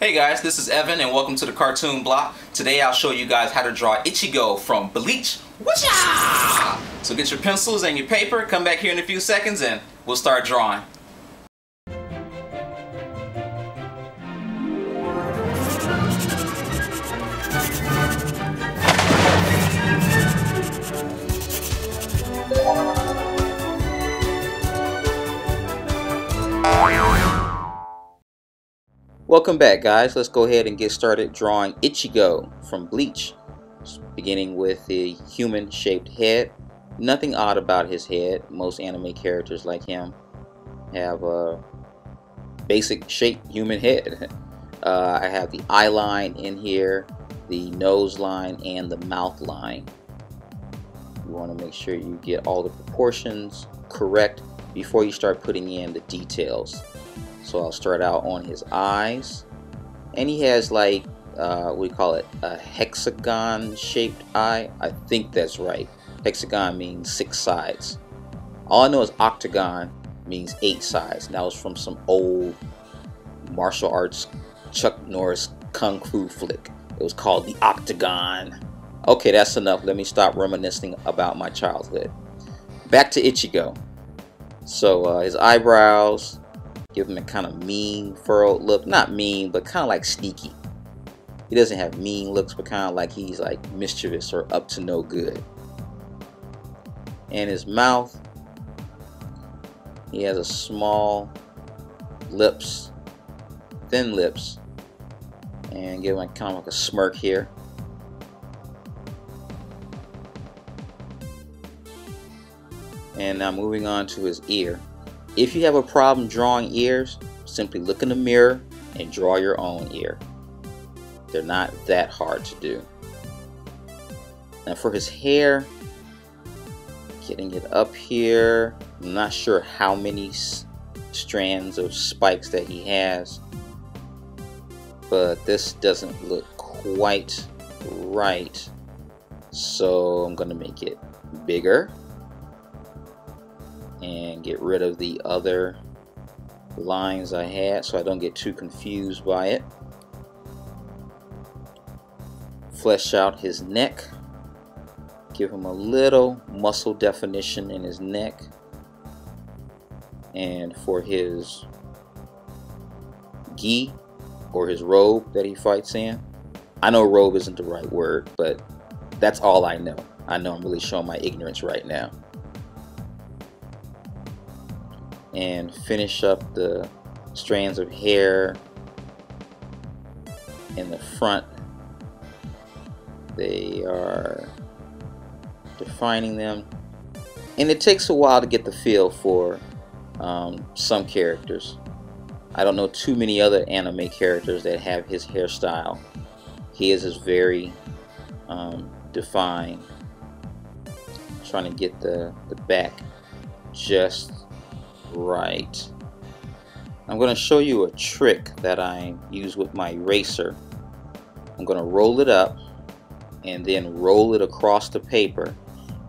Hey guys, this is Evan and welcome to the Cartoon Block. Today I'll show you guys how to draw Ichigo from Bleach. Whatcha! So get your pencils and your paper, come back here in a few seconds and we'll start drawing. Welcome back guys, let's go ahead and get started drawing Ichigo from Bleach. Beginning with the human shaped head. Nothing odd about his head. Most anime characters like him have a basic shaped human head. I have the eye line in here, the nose line, and the mouth line. You want to make sure you get all the proportions correct before you start putting in the details. So I'll start out on his eyes, and he has like we call it a hexagon shaped eye. I think that's right. Hexagon means 6 sides. All I know is octagon means 8 sides. And that was from some old martial arts Chuck Norris kung fu flick. It was called the Octagon. Okay, that's enough. Let me stop reminiscing about my childhood. Back to Ichigo. So his eyebrows, give him a kind of mean furrowed look. Not mean, but kind of like sneaky. He doesn't have mean looks, but kind of like he's like mischievous or up to no good. And his mouth, he has a small lips, thin lips, and give him kind of like a smirk here. And now moving on to his ear. If you have a problem drawing ears, simply look in the mirror and draw your own ear. They're not that hard to do. Now for his hair, getting it up here, I'm not sure how many strands of spikes that he has, but this doesn't look quite right, so I'm gonna make it bigger and get rid of the other lines I had so I don't get too confused by it. Flesh out his neck, give him a little muscle definition in his neck. And for his gi, or his robe that he fights in, I know robe isn't the right word, but that's all I know. I know I'm really showing my ignorance right now. And finish up the strands of hair in the front. They are defining them, and it takes a while to get the feel for some characters. I don't know too many other anime characters that have his hairstyle. His is very defined. Trying to get the back just right. I'm going to show you a trick that I use with my eraser. I'm going to roll it up and then roll it across the paper,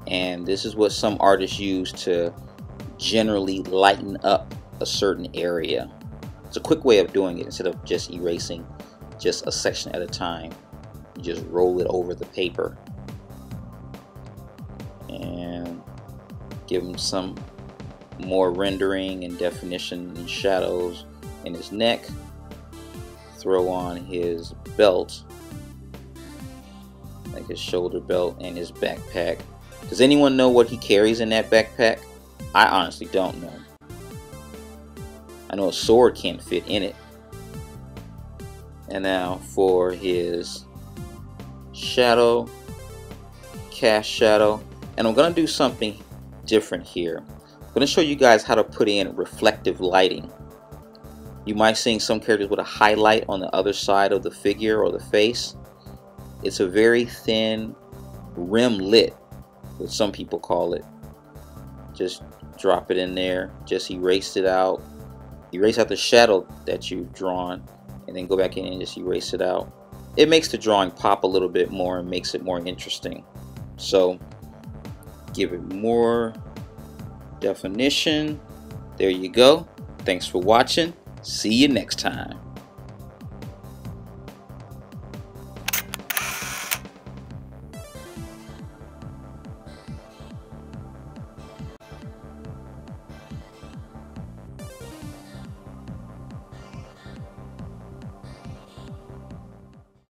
and this is what some artists use to generally lighten up a certain area. It's a quick way of doing it. Instead of just erasing just a section at a time, you just roll it over the paper and give him some more rendering and definition and shadows in his neck. Throw on his belt, like his shoulder belt, and his backpack. Does anyone know what he carries in that backpack? I honestly don't know. I know a sword can't fit in it. And now for his shadow, cast shadow, and I'm going to do something different here. I'm going to show you guys how to put in reflective lighting. You might see some characters with a highlight on the other side of the figure or the face. It's a very thin rim lit, what some people call it. Just drop it in there, just erase it out. Erase out the shadow that you've drawn, and then go back in and just erase it out. It makes the drawing pop a little bit more and makes it more interesting. So give it more definition. There you go. Thanks for watching. See you next time.